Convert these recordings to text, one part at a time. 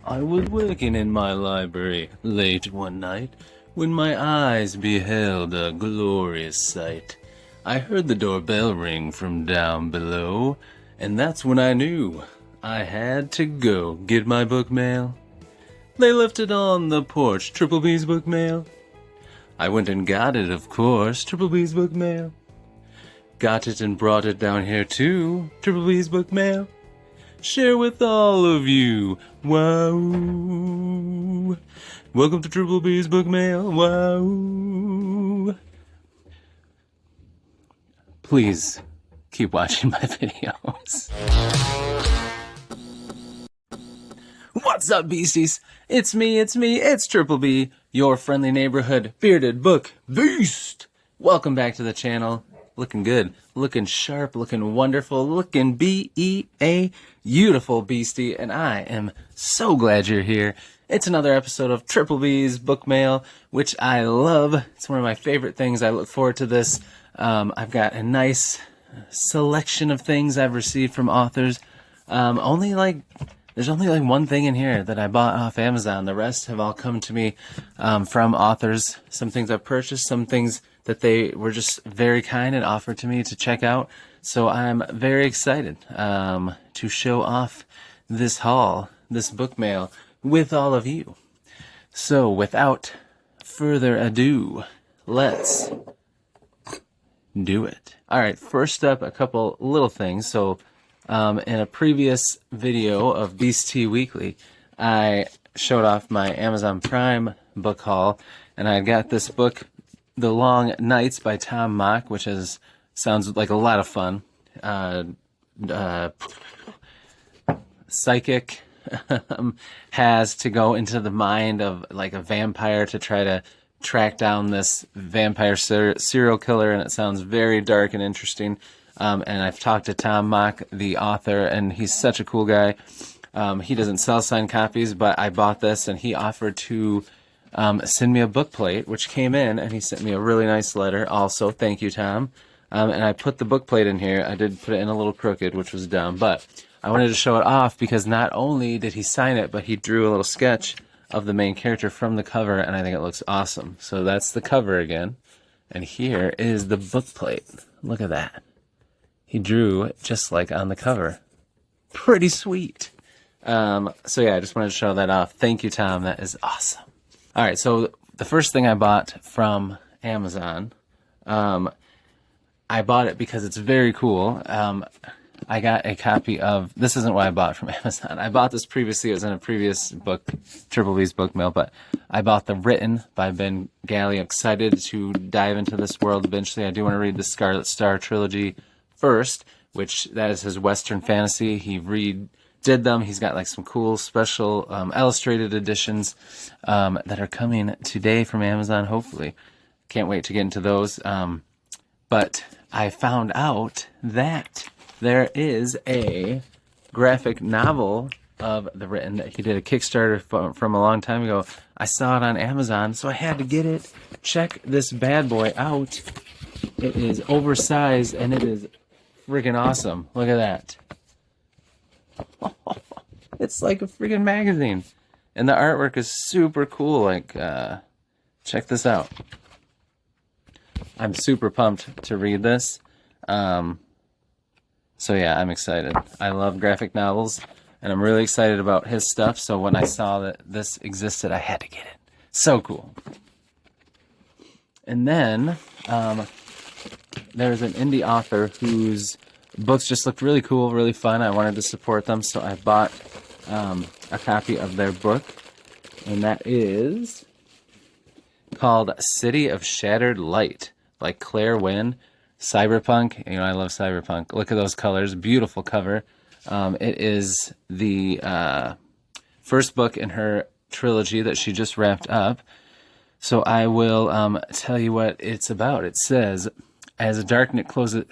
I was working in my library late one night when my eyes beheld a glorious sight. I heard the doorbell ring from down below, and that's when I knew I had to go get my book mail. They left it on the porch, Triple B's book mail. I went and got it, of course, Triple B's book mail. Got it and brought it down here too, Triple B's book mail. Share with all of you, wow. Welcome to Triple B's book mail, wow. Please keep watching my videos. What's up, beasties? It's me, it's Triple B, your friendly neighborhood bearded book beast. Welcome back to the channel. Looking good, looking sharp, looking wonderful, looking B-E-A, beautiful beastie, and I am so glad you're here. It's another episode of Triple B's Book Mail, which I love. It's one of my favorite things. I look forward to this. I've got a nice selection of things I've received from authors. There's only one thing in here that I bought off Amazon. The rest have all come to me from authors. Some things I've purchased, some things that they were just very kind and offered to me to check out. So I'm very excited to show off this haul, this book mail, with all of you. So without further ado, let's do it. All right, first up, a couple little things. So in a previous video of Beast Tea Weekly, I showed off my Amazon Prime book haul, and I got this book, The Long Nights by Tom Mock, which sounds like a lot of fun. Psychic has to go into the mind of like a vampire to try to track down this vampire serial killer, and it sounds very dark and interesting. And I've talked to Tom Mock, the author, and he's such a cool guy. He doesn't sell signed copies, but I bought this, and he offered to send me a book plate, which came in, and he sent me a really nice letter also. Thank you, Tom. And I put the book plate in here. I did put it in a little crooked, which was dumb, but I wanted to show it off because not only did he sign it, but he drew a little sketch of the main character from the cover, and I think it looks awesome. So that's the cover again, and here is the book plate. Look at that. He drew just like on the cover. Pretty sweet. So yeah, I just wanted to show that off. Thank you, Tom. That is awesome. All right, so the first thing I bought from Amazon, I bought it because it's very cool. I got a copy of, this isn't what I bought from Amazon. I bought this previously. It was in a previous book, Triple B's Book Mail, but I bought the Written by Ben Galley. Excited to dive into this world eventually. I do want to read the Scarlet Star trilogy first, which that is his Western fantasy. He redid them. He's got like some cool special illustrated editions that are coming today from Amazon, hopefully. Can't wait to get into those. But I found out that there is a graphic novel of The Written that he did a Kickstarter from a long time ago. I saw it on Amazon, so I had to get it. Check this bad boy out. It is oversized, and it is freaking awesome. Look at that. It's like a freaking magazine. And the artwork is super cool. Like, check this out. I'm super pumped to read this. So yeah, I'm excited. I love graphic novels, and I'm really excited about his stuff. So when I saw that this existed, I had to get it. So cool. And then there's an indie author whose books just looked really cool, really fun. I wanted to support them, so I bought a copy of their book, and that is called City of Shattered Light by Claire Wynn. Cyberpunk. You know, I love cyberpunk. Look at those colors. Beautiful cover. It is the first book in her trilogy that she just wrapped up. So I will tell you what it's about. It says, as darkness closes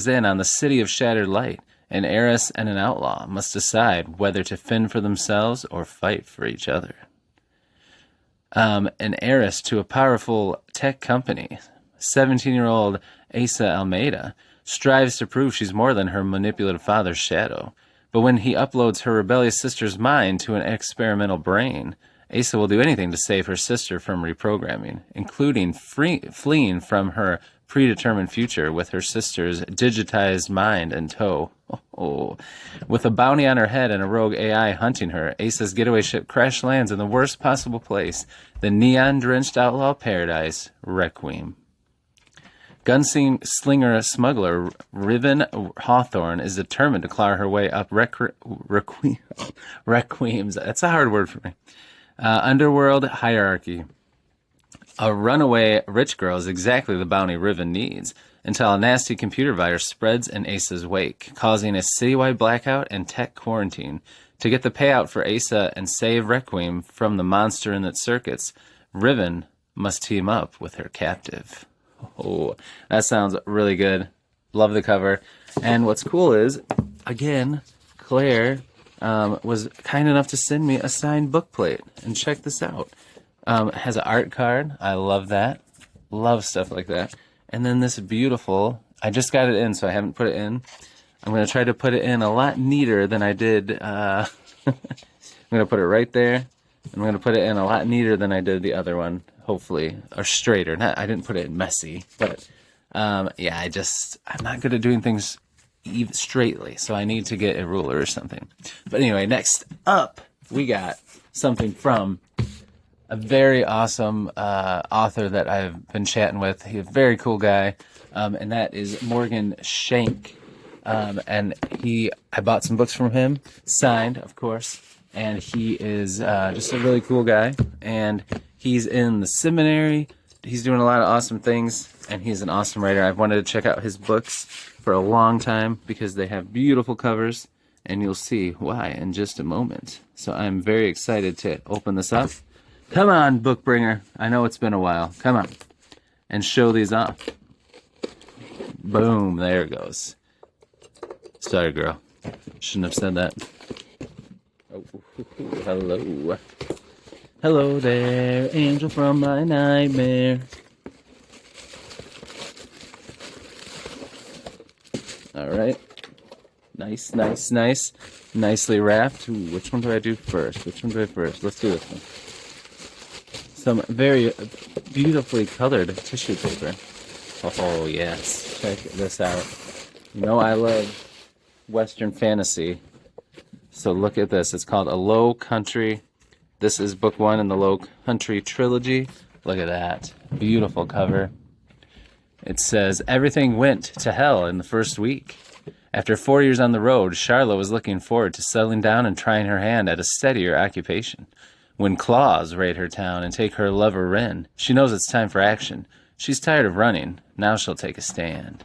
in on the city of shattered light, an heiress and an outlaw must decide whether to fend for themselves or fight for each other. An heiress to a powerful tech company, 17-year-old Asa Almeida, strives to prove she's more than her manipulative father's shadow. But when he uploads her rebellious sister's mind to an experimental brain, Asa will do anything to save her sister from reprogramming, including fleeing from her predetermined future with her sister's digitized mind in tow. Oh. With a bounty on her head and a rogue AI hunting her, Asa's getaway ship crash lands in the worst possible place, the neon-drenched outlaw paradise, Requiem. Gunslinger smuggler Riven Hawthorne is determined to claw her way up Requiem's, that's a hard word for me, underworld hierarchy. A runaway rich girl is exactly the bounty Riven needs, until a nasty computer virus spreads in Asa's wake, causing a citywide blackout and tech quarantine. To get the payout for Asa and save Requiem from the monster in its circuits, Riven must team up with her captive. Oh, that sounds really good. Love the cover. And what's cool is, again, Claire was kind enough to send me a signed book plate. And check this out. It has an art card. I love that. Love stuff like that. And then this beautiful, I just got it in, so I haven't put it in. I'm going to try to put it in a lot neater than I did. I'm going to put it right there. I'm going to put it in a lot neater than I did the other one, hopefully. Or straighter. I didn't put it in messy. But, yeah, I'm not good at doing things straightly. So I need to get a ruler or something. But anyway, next up, we got something from a very awesome author that I've been chatting with. He's a very cool guy, and that is Morgan Shank. And I bought some books from him, signed, of course, and he is just a really cool guy, and he's in the seminary. He's doing a lot of awesome things, and he's an awesome writer. I've wanted to check out his books for a long time because they have beautiful covers, and you'll see why in just a moment. So I'm very excited to open this up. Come on, Bookbringer. I know it's been a while. Come on. And show these off. Boom. There it goes. Sorry, girl. Shouldn't have said that. Oh, hello. Hello there, angel from my nightmare. All right. Nice, nice, nice. Nicely wrapped. Ooh, which one do I do first? Let's do this one. Some very beautifully colored tissue paper. Oh, yes. Check this out. You know I love Western fantasy. So look at this. It's called A Low Country. This is book 1 in the Low Country trilogy. Look at that. Beautiful cover. It says, everything went to hell in the first week. After 4 years on the road, Charlotte was looking forward to settling down and trying her hand at a steadier occupation. When claws raid her town and take her lover Ren, she knows it's time for action. She's tired of running. Now she'll take a stand.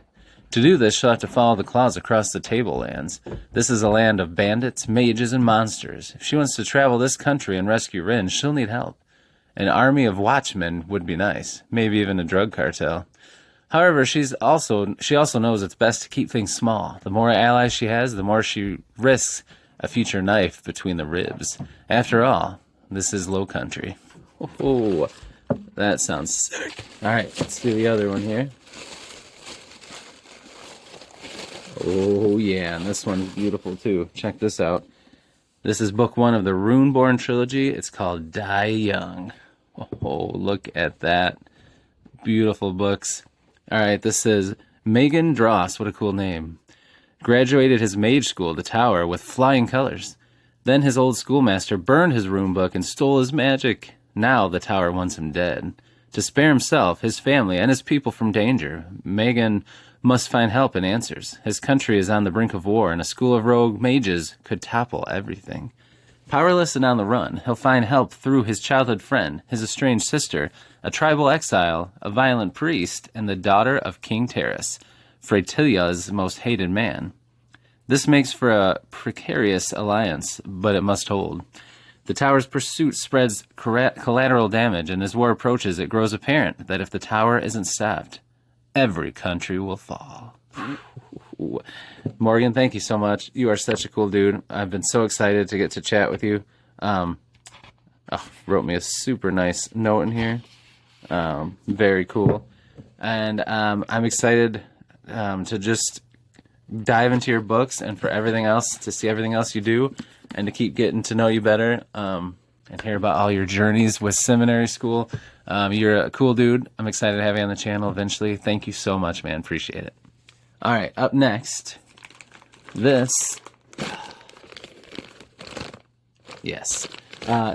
To do this, she'll have to follow the claws across the tablelands. This is a land of bandits, mages, and monsters. If she wants to travel this country and rescue Ren, she'll need help. An army of watchmen would be nice, maybe even a drug cartel. However, she also knows it's best to keep things small. The more allies she has, the more she risks a future knife between the ribs. After all, this is Low Country. Oh, that sounds sick. All right, let's do the other one here. Oh, yeah, and this one's beautiful, too. Check this out. This is book 1 of the Runeborn trilogy. It's called Die Young. Oh, look at that. Beautiful books. All right, this is Megan Dross. What a cool name. Graduated his mage school, the Tower, with flying colors. Then his old schoolmaster burned his rune book and stole his magic. Now the Tower wants him dead. To spare himself, his family, and his people from danger, Megan must find help and answers. His country is on the brink of war, and a school of rogue mages could topple everything. Powerless and on the run, he'll find help through his childhood friend, his estranged sister, a tribal exile, a violent priest, and the daughter of King Terrace, Freytilia's most hated man. This makes for a precarious alliance, but it must hold. The Tower's pursuit spreads collateral damage, and as war approaches, it grows apparent that if the Tower isn't stopped, every country will fall. Morgan, thank you so much. You are such a cool dude. I've been so excited to get to chat with you. Wrote me a super nice note in here. Very cool. And I'm excited to just dive into your books and for everything else, to see everything else you do and to keep getting to know you better and hear about all your journeys with seminary school. You're a cool dude. I'm excited to have you on the channel eventually. Thank you so much, man. Appreciate it. All right, up next, this. Yes.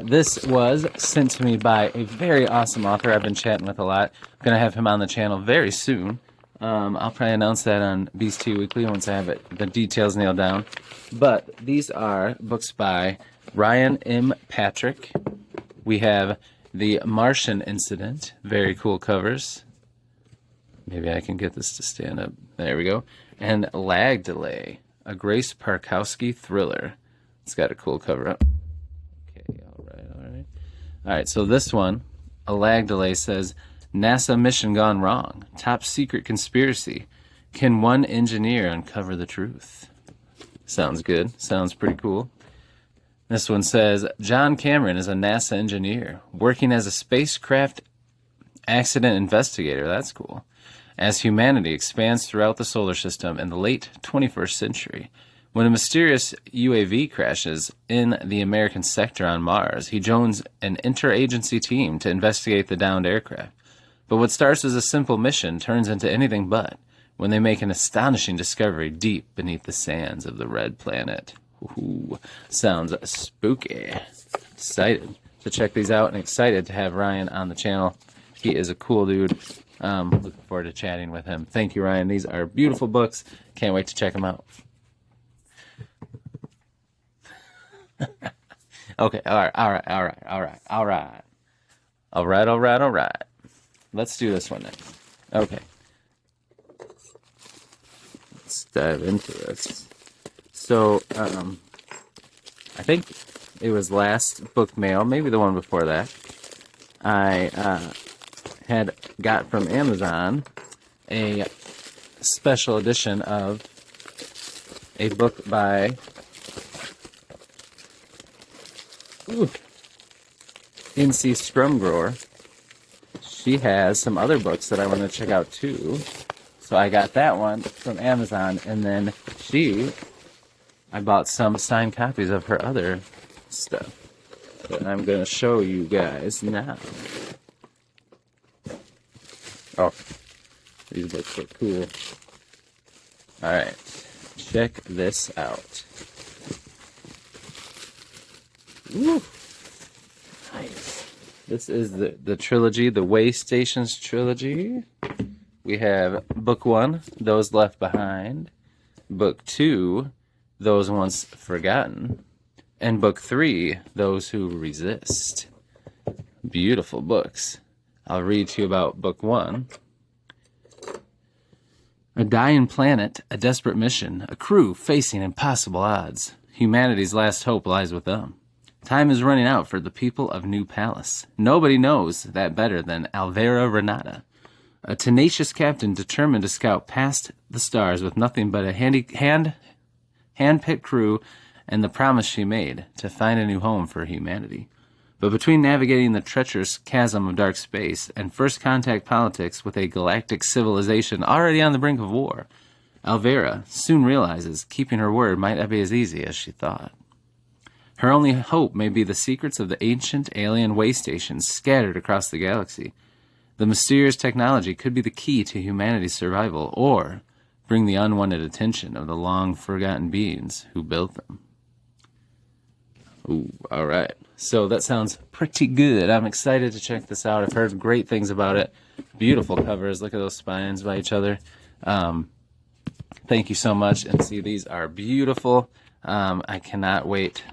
This was sent to me by a very awesome author I've been chatting with a lot. I'm going to have him on the channel very soon. I'll probably announce that on Beast Tea Weekly once I have the details nailed down. But these are books by Ryan M. Patrick. We have The Martian Incident. Very cool covers. Maybe I can get this to stand up. There we go. And Lag Delay, a Grace Parkowski thriller. It's got a cool cover up. Okay, all right. All right, so this one, A Lag Delay, says, NASA mission gone wrong. Top secret conspiracy. Can one engineer uncover the truth? Sounds good. Sounds pretty cool. This one says, John Cameron is a NASA engineer working as a spacecraft accident investigator. That's cool. As humanity expands throughout the solar system in the late 21st century, when a mysterious UAV crashes in the American sector on Mars, he joins an interagency team to investigate the downed aircraft. But what starts as a simple mission turns into anything but when they make an astonishing discovery deep beneath the sands of the Red Planet. Ooh, sounds spooky. Excited to check these out and excited to have Ryan on the channel. He is a cool dude. Looking forward to chatting with him. Thank you, Ryan. These are beautiful books. Can't wait to check them out. Okay, all right. Let's do this one next. Okay. Let's dive into this. So, I think it was last Bookmail, maybe the one before that, I had got from Amazon a special edition of a book by NC Scrumgrower. She has some other books that I want to check out too. So I got that one from Amazon, and then I bought some signed copies of her other stuff that I'm going to show you guys now. Oh, these books are cool. Alright, check this out. Woo! Nice. This is the trilogy, the Way Stations trilogy. We have book 1, Those Left Behind. Book 2, Those Once Forgotten. And book 3, Those Who Resist. Beautiful books. I'll read to you about book 1. A dying planet, a desperate mission, a crew facing impossible odds. Humanity's last hope lies with them. Time is running out for the people of New Palace. Nobody knows that better than Alvera Renata, a tenacious captain determined to scout past the stars with nothing but a hand-picked crew and the promise she made to find a new home for humanity. But between navigating the treacherous chasm of dark space and first contact politics with a galactic civilization already on the brink of war, Alvera soon realizes keeping her word might not be as easy as she thought. Her only hope may be the secrets of the ancient alien way stations scattered across the galaxy. The mysterious technology could be the key to humanity's survival, or bring the unwanted attention of the long-forgotten beings who built them. Ooh, all right. So that sounds pretty good. I'm excited to check this out. I've heard great things about it. Beautiful covers. Look at those spines by each other. Thank you so much. And see, these are beautiful. I cannot wait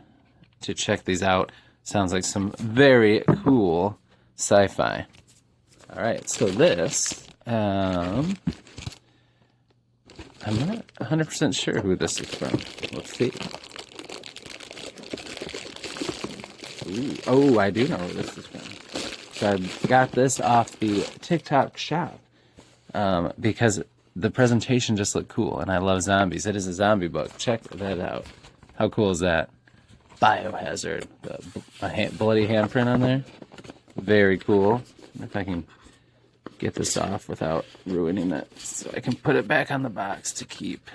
to check these out. Sounds like some very cool sci-fi. All right, so this, I'm not 100% sure who this is from. Let's see. Ooh, oh, I do know who this is from. So I got this off the TikTok shop because the presentation just looked cool, and I love zombies. It is a zombie book. Check that out. How cool is that? Biohazard. A bloody handprint on there. Very cool. If I can get this off without ruining it, so I can put it back on the box to keep.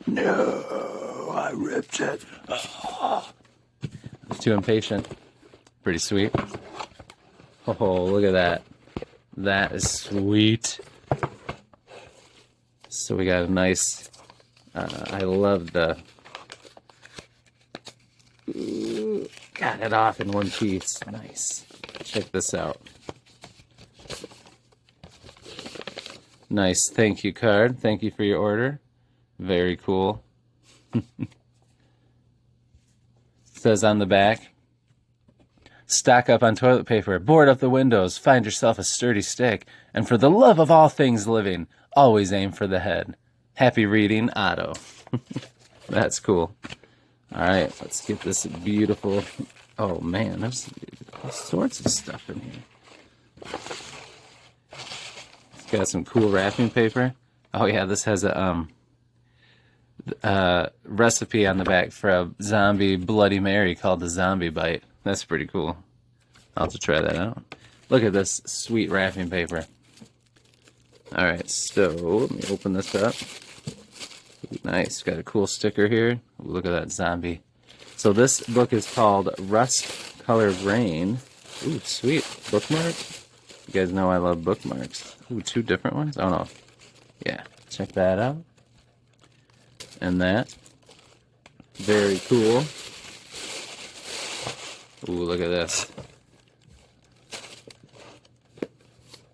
No, I ripped it. I was too impatient. Pretty sweet. Oh, look at that. That is sweet. So we got a nice, I love the, got it off in one piece. Nice. Check this out. Nice thank you card. Thank you for your order. Very cool. Says on the back, stock up on toilet paper, board up the windows, find yourself a sturdy stick, and for the love of all things living, always aim for the head. Happy reading, Otto. That's cool. All right, let's get this beautiful... Oh, man, there's all sorts of stuff in here. It's got some cool wrapping paper. Oh, yeah, this has a recipe on the back for a zombie Bloody Mary called the Zombie Bite. That's pretty cool. I'll have to try that out. Look at this sweet wrapping paper. All right, so let me open this up. Nice, got a cool sticker here. Ooh, look at that zombie. So this book is called Rust Colored Rain. Ooh, sweet. Bookmark? You guys know I love bookmarks. Ooh, 2 different ones? Oh, no. Yeah, check that out. And that. Very cool. Ooh, look at this.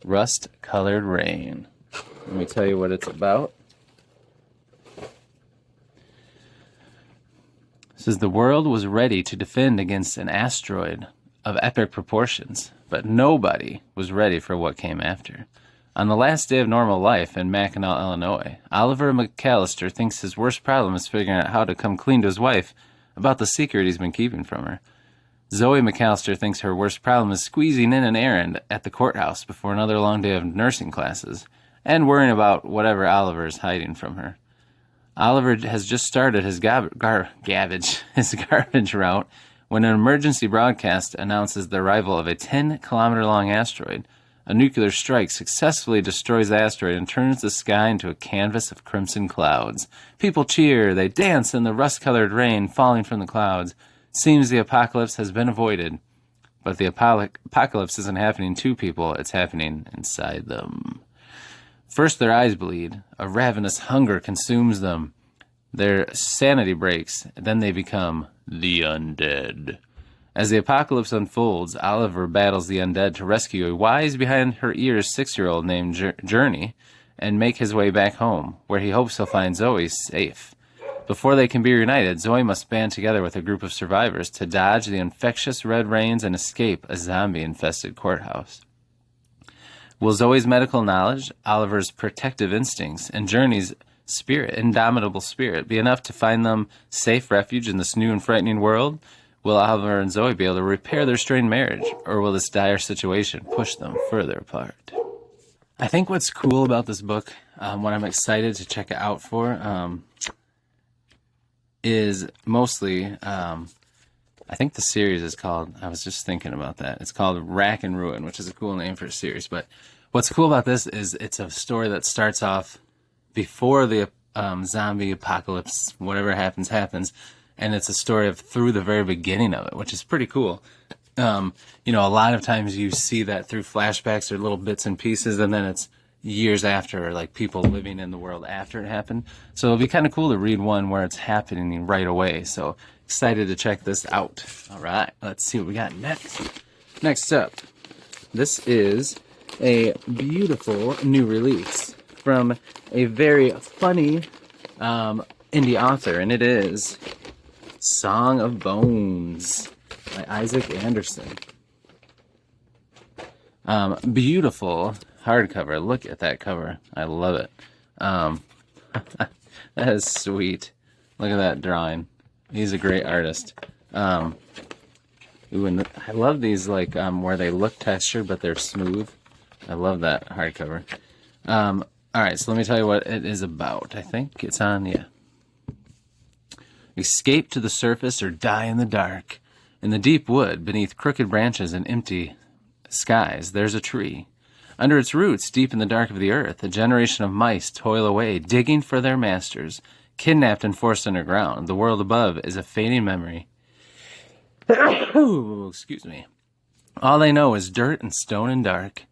Rust Colored Rain. Let me tell you what it's about. It says the world was ready to defend against an asteroid of epic proportions, but nobody was ready for what came after. On the last day of normal life in Mackinac, Illinois, Oliver McAllister thinks his worst problem is figuring out how to come clean to his wife about the secret he's been keeping from her. Zoe McAllister thinks her worst problem is squeezing in an errand at the courthouse before another long day of nursing classes, and worrying about whatever Oliver is hiding from her. Oliver has just started his garbage route when an emergency broadcast announces the arrival of a 10-kilometer-long asteroid. A nuclear strike successfully destroys the asteroid and turns the sky into a canvas of crimson clouds. People cheer, they dance in the rust-colored rain falling from the clouds. It seems the apocalypse has been avoided. But the apocalypse isn't happening to people, it's happening inside them. First their eyes bleed, a ravenous hunger consumes them. Their sanity breaks, then they become the undead. As the apocalypse unfolds, Oliver battles the undead to rescue a wise behind-her-ears 6-year-old named Journey and make his way back home, where he hopes he'll find Zoe safe. Before they can be reunited, Zoe must band together with a group of survivors to dodge the infectious red rains and escape a zombie-infested courthouse. Will Zoe's medical knowledge, Oliver's protective instincts, and Journey's indomitable spirit, be enough to find them safe refuge in this new and frightening world? Will Oliver and Zoe be able to repair their strained marriage, or will this dire situation push them further apart? I think what's cool about this book, what I'm excited to check it out for, is mostly, I think the series is called, I was just thinking about that, it's called Rack and Ruin, which is a cool name for a series. But what's cool about this is it's a story that starts off before the zombie apocalypse, whatever happens, and it's a story of through the very beginning of it, which is pretty cool. A lot of times you see that through flashbacks or little bits and pieces, and then it's years after, or like people living in the world after it happened. So it'll be kind of cool to read one where it's happening right away. So excited to check this out. All right, let's see what we got next. Next up, this is a beautiful new release from a very funny indie author, and it is Song of Bones by Isaac Anderson. Beautiful hardcover. Look at that cover. I love it. That is sweet. Look at that drawing. He's a great artist. Ooh, and I love these where they look textured but they're smooth. I love that hardcover. All right, so let me tell you what it is about. I think it's on, yeah. Escape to the surface or die in the dark. In the deep wood, beneath crooked branches and empty skies, there's a tree. Under its roots, deep in the dark of the earth, a generation of mice toil away, digging for their masters. Kidnapped and forced underground, the world above is a fading memory. Excuse me. All they know is dirt and stone and dark.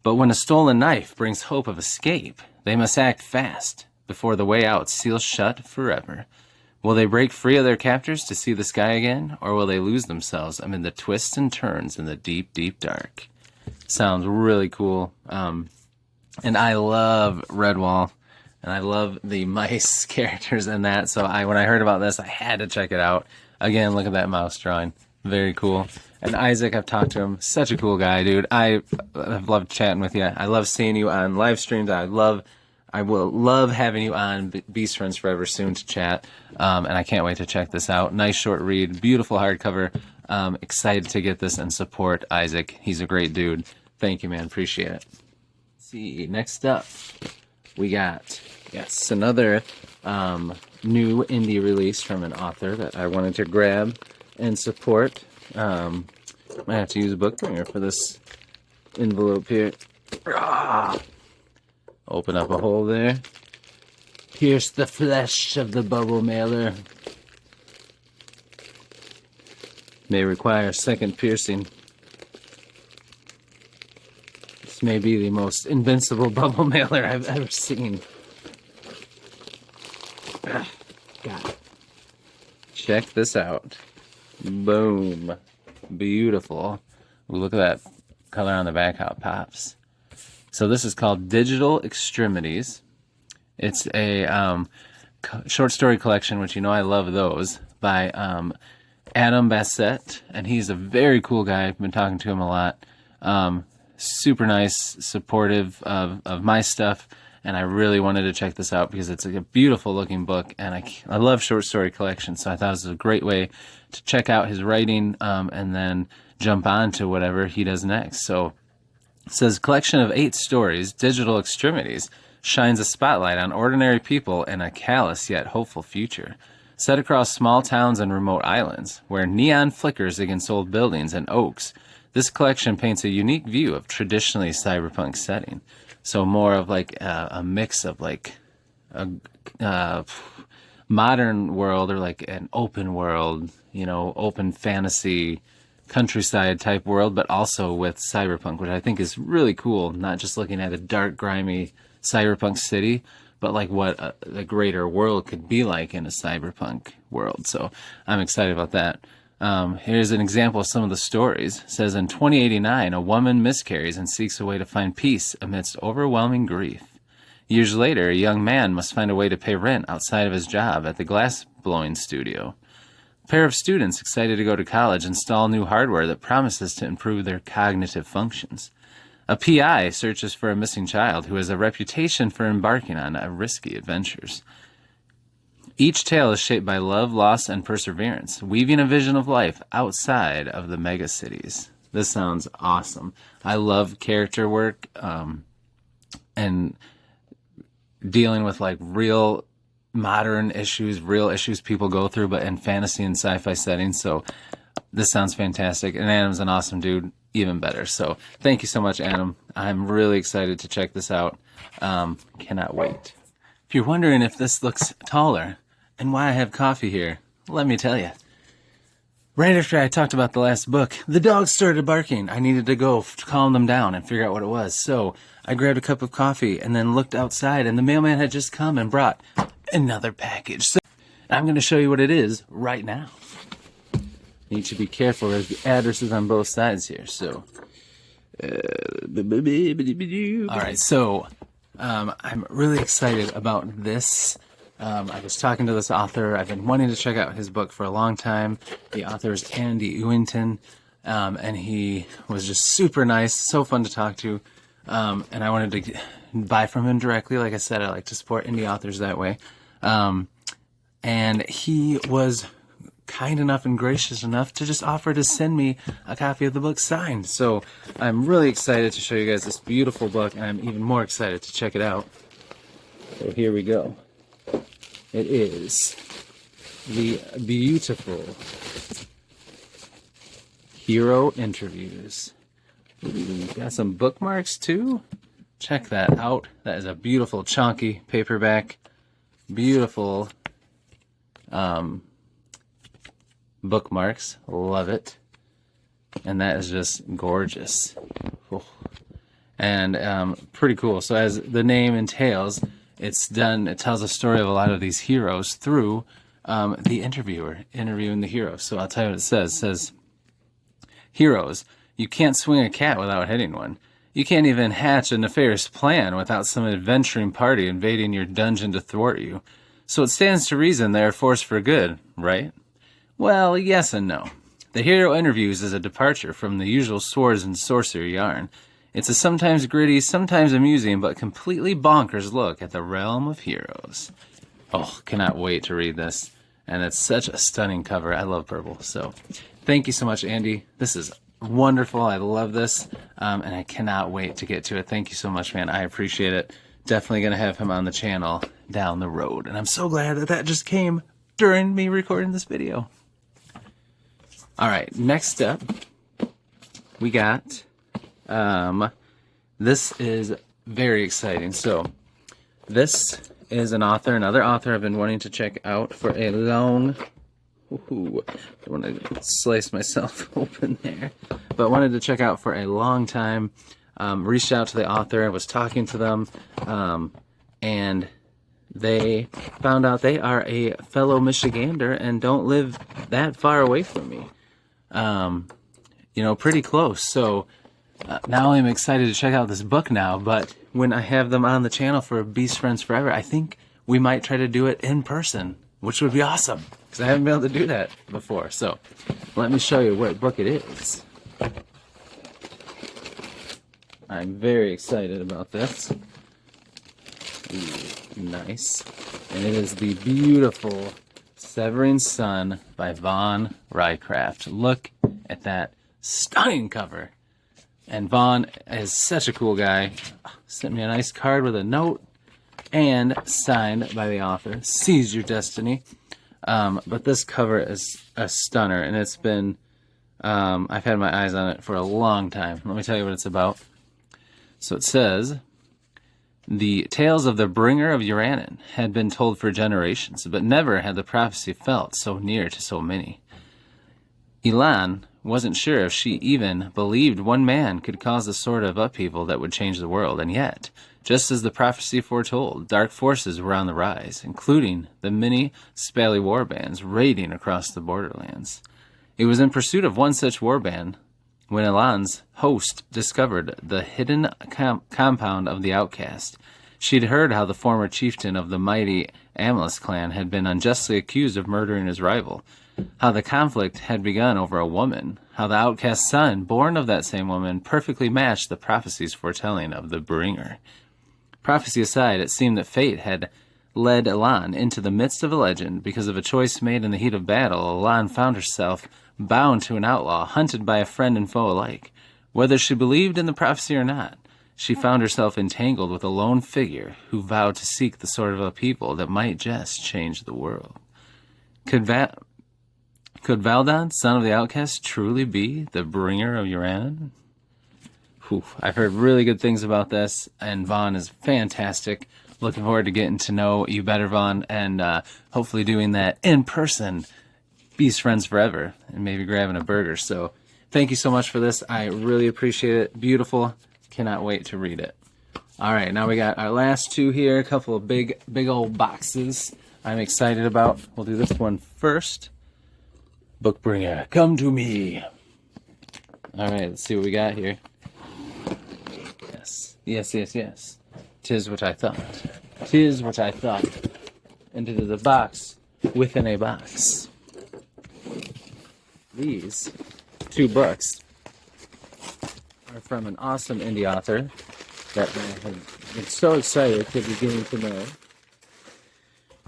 But when a stolen knife brings hope of escape, they must act fast before the way out seals shut forever. Will they break free of their captors to see the sky again, or will they lose themselves amid the twists and turns in the deep, deep dark? Sounds really cool. And I love Redwall, and I love the mice characters in that. So when I heard about this, I had to check it out. Again, look at that mouse drawing. Very cool. And Isaac, I've talked to him. Such a cool guy, dude. I've loved chatting with you. I love seeing you on live streams. I will love having you on Beast Friends Forever soon to chat. And I can't wait to check this out. Nice short read. Beautiful hardcover. Excited to get this and support Isaac. He's a great dude. Thank you, man. Appreciate it. Let's see. Next up, we got, yes, another new indie release from an author that I wanted to grab and support. Might have to use a Bookmail for this envelope here. Open up a hole there. Pierce the flesh of the bubble mailer. May require second piercing. This may be the most invincible bubble mailer I've ever seen. Got it. Check this out. Boom. Beautiful. Ooh, look at that color on the back, how it pops. So this is called Digital Extremities. It's a short story collection, which you know I love those, by Adam Bassett, and he's a very cool guy. I've been talking to him a lot. Super nice, supportive of my stuff, and I really wanted to check this out because it's a beautiful looking book, and I love short story collections, so I thought it was a great way to check out his writing and then jump on to whatever he does next. So it says, collection of 8 stories, Digital Extremities, shines a spotlight on ordinary people in a callous yet hopeful future. Set across small towns and remote islands, where neon flickers against old buildings and oaks, this collection paints a unique view of traditionally cyberpunk setting. So more of like a mix of like a modern world or like an open world, you know, open fantasy countryside type world, but also with cyberpunk, which I think is really cool. Not just looking at a dark, grimy cyberpunk city, but like what the greater world could be like in a cyberpunk world. So I'm excited about that. Here's an example of some of the stories. It says, in 2089, a woman miscarries and seeks a way to find peace amidst overwhelming grief. Years later, a young man must find a way to pay rent outside of his job at the glass-blowing studio. A pair of students excited to go to college install new hardware that promises to improve their cognitive functions. A PI searches for a missing child who has a reputation for embarking on risky adventures. Each tale is shaped by love, loss, and perseverance, weaving a vision of life outside of the megacities. This sounds awesome. I love character work and dealing with like real modern issues, real issues people go through, but in fantasy and sci-fi settings. So this sounds fantastic. And Adam's an awesome dude, even better. So thank you so much, Adam. I'm really excited to check this out. Cannot wait. If you're wondering if this looks taller and why I have coffee here, let me tell you. Right after I talked about the last book, the dogs started barking. I needed to go calm them down and figure out what it was. So I grabbed a cup of coffee and then looked outside, and the mailman had just come and brought another package. So I'm going to show you what it is right now. You need to be careful. There's the addresses on both sides here. So, all right. So I'm really excited about this. I was talking to this author. I've been wanting to check out his book for a long time. The author is Andy Uwington, and he was just super nice, so fun to talk to. And I wanted to buy from him directly. Like I said, I like to support indie authors that way. And he was kind enough and gracious enough to just offer to send me a copy of the book signed. So I'm really excited to show you guys this beautiful book, and I'm even more excited to check it out. So here we go. It is the beautiful Hero Interviews Ooh, got some bookmarks too. Check that out. That is a beautiful chunky paperback. Beautiful bookmarks. Love it. And that is just gorgeous. Oh. And pretty cool. So as the name entails, it tells a story of a lot of these heroes through the interviewer interviewing the heroes. So I'll tell you what it says. It says, heroes, you can't swing a cat without hitting one. You can't even hatch a nefarious plan without some adventuring party invading your dungeon to thwart you. So it stands to reason they are forced for good, right? Well, yes and no. The hero interviews is a departure from the usual swords and sorcery yarn. It's a sometimes gritty, sometimes amusing, but completely bonkers look at the realm of heroes. Oh, cannot wait to read this. And it's such a stunning cover. I love purple. So thank you so much, Andy. This is wonderful. I love this. And I cannot wait to get to it. Thank you so much, man. I appreciate it. Definitely going to have him on the channel down the road. And I'm so glad that that just came during me recording this video. All right, next up, we got, this is very exciting. So this is another author I've been wanting to check out for a long, I want to slice myself open there, but wanted to check out for a long time. Reached out to the author, I was talking to them, and they found out they are a fellow Michigander and don't live that far away from me. You know, pretty close. So now I'm excited to check out this book now, but when I have them on the channel for Beast Friends Forever, I think we might try to do it in person, which would be awesome, because I haven't been able to do that before. So let me show you what book it is. I'm very excited about this. Ooh, nice. And it is the beautiful Severing Sun by Vaughn Rycraft. Look at that stunning cover. And Vaughn is such a cool guy. Sent me a nice card with a note and signed by the author. Seize your destiny. But this cover is a stunner, and it's been, I've had my eyes on it for a long time. Let me tell you what it's about. So it says, the tales of the bringer of Uranin had been told for generations, but never had the prophecy felt so near to so many. Elan wasn't sure if she even believed one man could cause the sort of upheaval that would change the world, and yet, just as the prophecy foretold, dark forces were on the rise, including the many Spally warbands raiding across the borderlands. It was in pursuit of one such warband when Elan's host discovered the hidden compound of the outcast. She'd heard how the former chieftain of the mighty Amlis clan had been unjustly accused of murdering his rival, how the conflict had begun over a woman, how the outcast son, born of that same woman, perfectly matched the prophecy's foretelling of the bringer. Prophecy aside, it seemed that fate had led Elan into the midst of a legend. Because of a choice made in the heat of battle, Elan found herself bound to an outlaw, hunted by a friend and foe alike. Whether she believed in the prophecy or not, she found herself entangled with a lone figure who vowed to seek the sort of a people that might just change the world. Could Valdon, son of the outcast, truly be the bringer of Uranin? I've heard really good things about this, and Vaughn is fantastic. Looking forward to getting to know you better, Vaughn, and hopefully doing that in person. Beast Friends Forever, and maybe grabbing a burger. So thank you so much for this. I really appreciate it. Beautiful. Cannot wait to read it. All right, now we got our last two here. A couple of big old boxes I'm excited about. We'll do this one first. Bookbringer, come to me. All right, let's see what we got here. Yes. 'Tis what I thought. 'Tis what I thought. And it is a box within a box. These two books are from an awesome indie author that I have been so excited to be getting to know.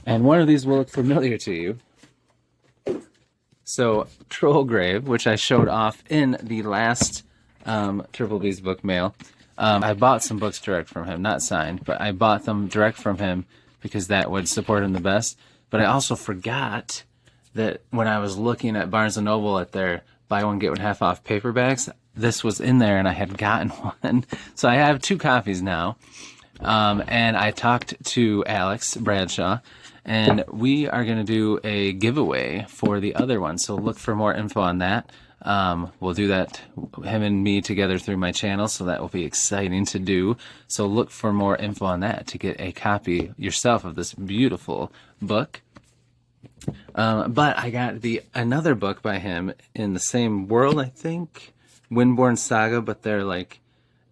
And one of these will look familiar to you. So, Trollgrave, which I showed off in the last Triple B's Bookmail. I bought some books direct from him, not signed, but I bought them direct from him because that would support him the best. But I also forgot that when I was looking at Barnes & Noble at their buy one, get one half off paperbacks, this was in there and I had gotten one. So I have 2 copies now. And I talked to Alex Bradshaw, and we are going to do a giveaway for the other one. So look for more info on that. We'll do that, him and me together through my channel, so that will be exciting to do. So look for more info on that to get a copy yourself of this beautiful book. But I got another book by him in the same world, I think, Windborn Saga, but they're like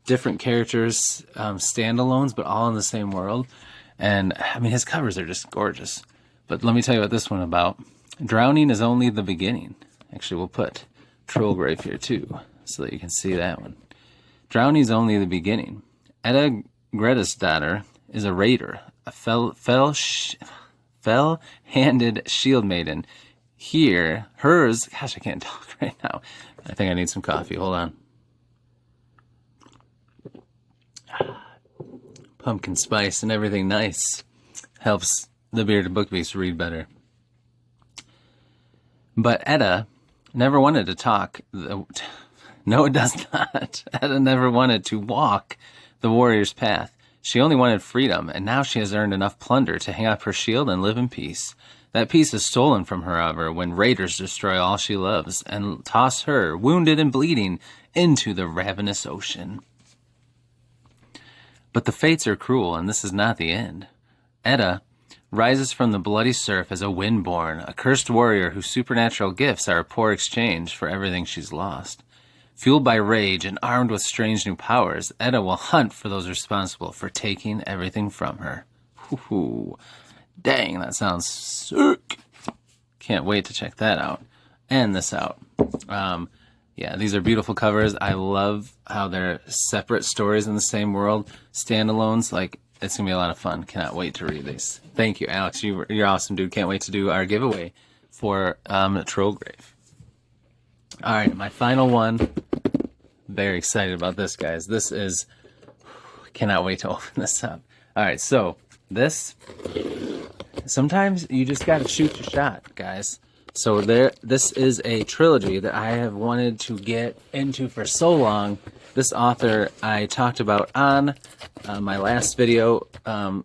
different characters, standalones, but all in the same world. And I mean, his covers are just gorgeous. But let me tell you what this one about. Drowning is only the beginning. Actually, we'll put Trollgrave here too, so that you can see that one. Drowning is only the beginning. Edda Grettisdottir is a raider, a fell-handed shield maiden. Here, hers, gosh, I can't talk right now. I think I need some coffee. Hold on. Pumpkin spice and everything nice helps the Bearded Book Beast read better. But Edda never wanted to talk. No, it does not. Edda never wanted to walk the warrior's path. She only wanted freedom, and now she has earned enough plunder to hang up her shield and live in peace. That peace is stolen from her, however, when raiders destroy all she loves and toss her, wounded and bleeding, into the ravenous ocean. But the fates are cruel, and this is not the end. Edda rises from the bloody surf as a windborn, a cursed warrior whose supernatural gifts are a poor exchange for everything she's lost. Fueled by rage and armed with strange new powers, Edda will hunt for those responsible for taking everything from her. Ooh, dang, that sounds sick. Can't wait to check that out. And this out. Yeah, these are beautiful covers. I love how they're separate stories in the same world, standalones. Like, it's going to be a lot of fun. Cannot wait to read these. Thank you, Alex. You're awesome, dude. Can't wait to do our giveaway for Trollgrave. All right, my final one. Very excited about this, guys. This is... Cannot wait to open this up. All right, so this... Sometimes you just got to shoot your shot, guys. So this is a trilogy that I have wanted to get into for so long. This author I talked about on my last video,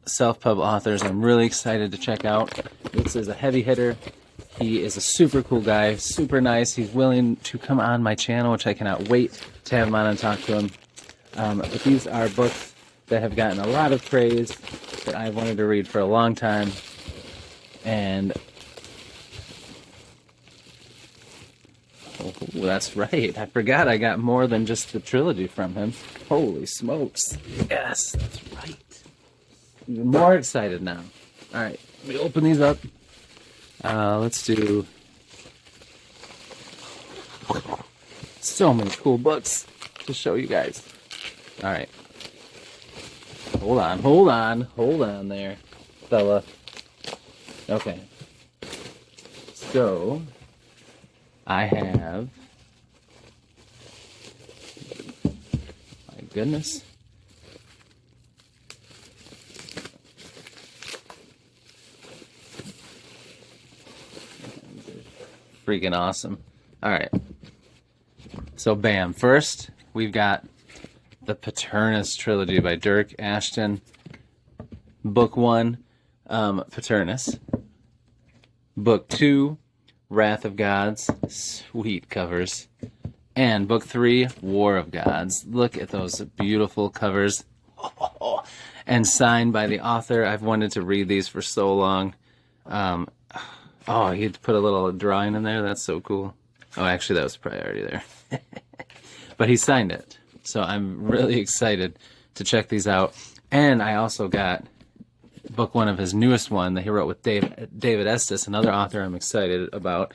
self-pub authors. I'm really excited to check out. This is a heavy hitter. He is a super cool guy, super nice. He's willing to come on my channel, which I cannot wait to have him on and talk to him. But these are books that have gotten a lot of praise that I've wanted to read for a long time. And... oh, that's right. I forgot I got more than just the trilogy from him. Holy smokes. Yes, that's right. Even more excited now. All right, let me open these up. Let's do... so many cool books to show you guys. All right. Hold on there, fella. Okay. So... I have, my goodness, freaking awesome. All right, so bam, first we've got the Paternus trilogy by Dirk Ashton, book 1, Paternus, book 2, Wrath of Gods, sweet covers, and book 3, War of Gods. Look at those beautiful covers, and signed by the author. I've wanted to read these for so long. Oh, he put a little drawing in there. That's so cool. Oh, actually, that was probably already there. But he signed it, so I'm really excited to check these out. And I also got book 1 of his newest one that he wrote with David Estes, another author I'm excited about,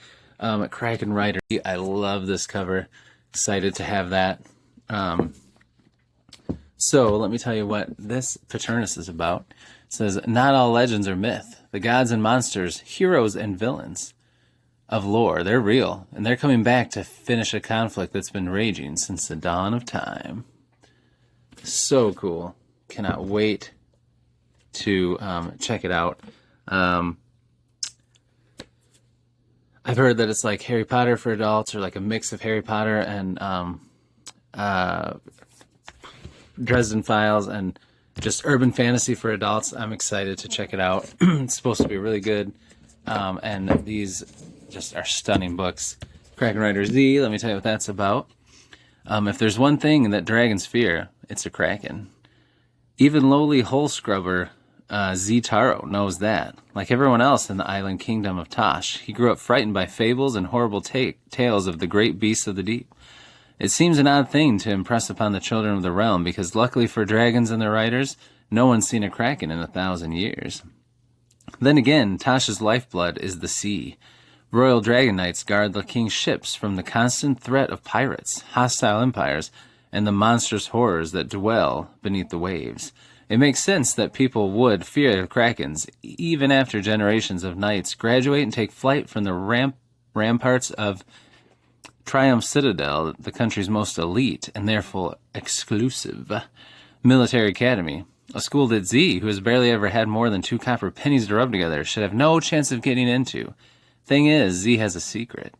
Kraken Rider. I love this cover. Excited to have that. So let me tell you what this Paternus is about. It says, not all legends are myth. The gods and monsters, heroes and villains of lore, they're real, and they're coming back to finish a conflict that's been raging since the dawn of time. So cool. Cannot wait to check it out. I've heard that it's like Harry Potter for adults, or like a mix of Harry Potter and Dresden Files, and just urban fantasy for adults. I'm excited to check it out. It's supposed to be really good. And these just are stunning books. Kraken Rider Z, let me tell you what that's about. If there's one thing that dragons fear, it's a kraken. Even lowly hole scrubber Z Taro knows that. Like everyone else in the island kingdom of Tosh, he grew up frightened by fables and horrible tales of the great beasts of the deep. It seems an odd thing to impress upon the children of the realm, because luckily for dragons and their riders, no one's seen a kraken in 1,000 years. Then again, Tasha's lifeblood is the sea. Royal dragon knights guard the king's ships from the constant threat of pirates, hostile empires, and the monstrous horrors that dwell beneath the waves. It makes sense that people would fear the krakens, even after generations of knights graduate and take flight from the ramparts of Triumph Citadel, the country's most elite and therefore exclusive military academy. A school that Z, who has barely ever had more than 2 copper pennies to rub together, should have no chance of getting into. Thing is, Z has a secret.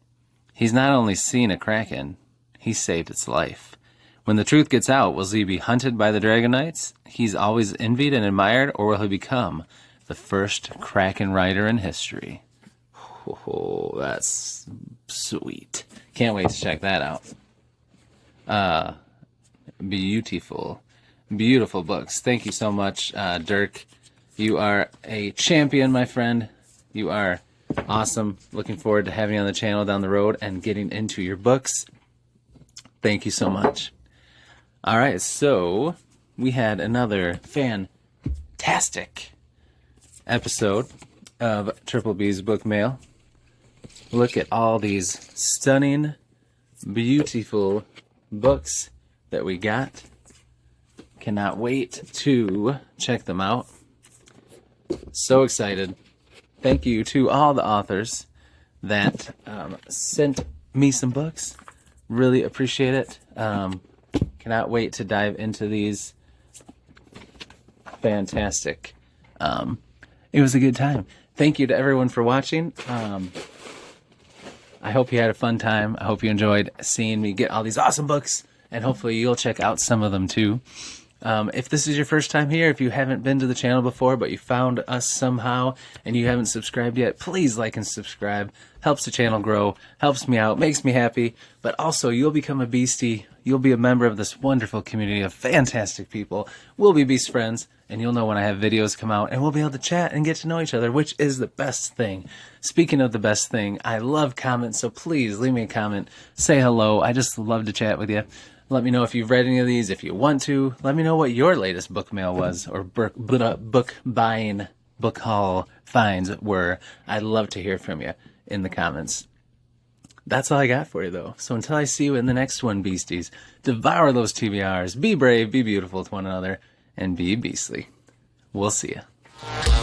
He's not only seen a kraken, he saved its life. When the truth gets out, will Z be hunted by the Dragon Knights he's always envied and admired, or will he become the first kraken rider in history? Oh, that's sweet. Can't wait to check that out. Beautiful. Beautiful books. Thank you so much, Dirk. You are a champion, my friend. You are awesome. Looking forward to having you on the channel down the road and getting into your books. Thank you so much. All right, so we had another fantastic episode of Triple B's Bookmail. Look at all these stunning, beautiful books that we got. Cannot wait to check them out. So excited. Thank you to all the authors that sent me some books. Really appreciate it. Cannot wait to dive into these. Fantastic. It was a good time. Thank you to everyone for watching. I hope you had a fun time. I hope you enjoyed seeing me get all these awesome books, and hopefully you'll check out some of them too. If this is your first time here, if you haven't been to the channel before, but you found us somehow and you haven't subscribed yet, please like and subscribe. Helps the channel grow, helps me out, makes me happy, but also you'll become a beastie. You'll be a member of this wonderful community of fantastic people. We'll be beast friends, and you'll know when I have videos come out, and we'll be able to chat and get to know each other, which is the best thing. Speaking of the best thing, I love comments, so please leave me a comment. Say hello. I just love to chat with you. Let me know if you've read any of these, if you want to. Let me know what your latest book mail was, or book buying, book haul finds were. I'd love to hear from you in the comments. That's all I got for you, though. So until I see you in the next one, beasties, devour those TBRs, be brave, be beautiful to one another, and be beastly. We'll see ya.